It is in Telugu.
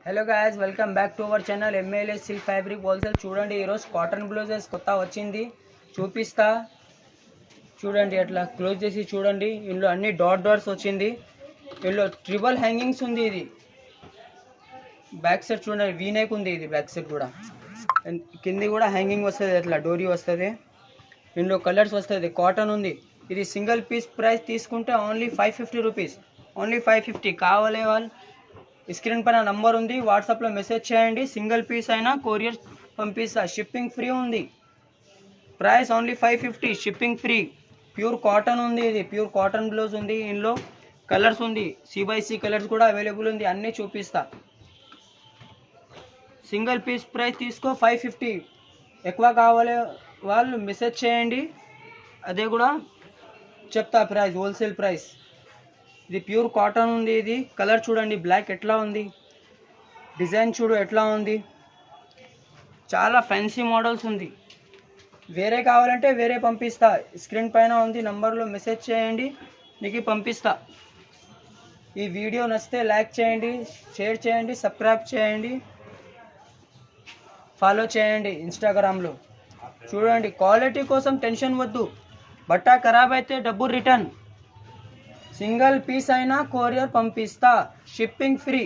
Hello guys, welcome back to our channel MLA silk fabric wholesale. చూడండి, ఈరోజు కాటన్ బ్లౌజెస్ కొత్త వచ్చింది, చూపిస్తా. చూడండి, అట్లా క్లోజ్ చేసి చూడండి. ఇందులో అన్ని డాట్స్ వచ్చింది. ఇందులో ట్రిబల్ హ్యాంగింగ్స్ ఉంది. ఇది బ్యాక్ సైడ్ చూడండి, వీనెక్ ఉంది. ఇది బ్యాక్ సైడ్ కూడా కింది కూడా హ్యాంగింగ్ వస్తుంది, అట్లా డోరీ వస్తుంది. ఇందులో కలర్స్ వస్తుంది. కాటన్ ఉంది. ఇది సింగిల్ పీస్ ప్రైస్ తీసుకుంటే ఓన్లీ 550 రూపీస్. ఓన్లీ 550. కావాలి వాళ్ళు స్క్రీన్ పైన నంబర్ ఉంది, వాట్సాప్లో మెసేజ్ చేయండి. సింగిల్ పీస్ అయినా కొరియర్ పంపిస్తా. షిప్పింగ్ ఫ్రీ ఉంది. Price only 550, shipping free. Pure cotton ఉంది. ఇది ప్యూర్ కాటన్ బ్లౌజ్ ఉంది. ఇందులో కలర్స్ ఉంది, C/C కలర్స్ కూడా అవైలబుల్ ఉంది. అన్నీ చూపిస్తా. సింగిల్ పీస్ ప్రైస్ తీసుకో 550. ఎక్కువ కావాలి వాళ్ళు మెసేజ్ చేయండి, అదే కూడా చెప్తా ప్రైస్, హోల్సేల్ ప్రైస్. ఇది ప్యూర్ కాటన్ ఉంది. ఇది కలర్ చూడండి, బ్లాక్ ఎట్లా ఉంది, డిజైన్ చూడు ఎట్లా ఉంది. చాలా ఫ్యాన్సీ మోడల్స్ ఉంది. వేరే కావాలంటే వేరే పంపిస్తా. స్క్రీన్ పైన ఉంది, నంబర్లో మెసేజ్ చేయండి, నీకు పంపిస్తా. ఈ వీడియో నచ్చితే లైక్ చేయండి, షేర్ చేయండి, సబ్స్క్రైబ్ చేయండి, ఫాలో చేయండి ఇన్స్టాగ్రామ్లో. చూడండి, క్వాలిటీ కోసం టెన్షన్ వద్దు. బట్ట ఖరాబ్ అయితే డబ్బు రిటర్న్. సింగిల్ పీస్ అయినా కొరియర్ పంపిస్తా. Shipping free.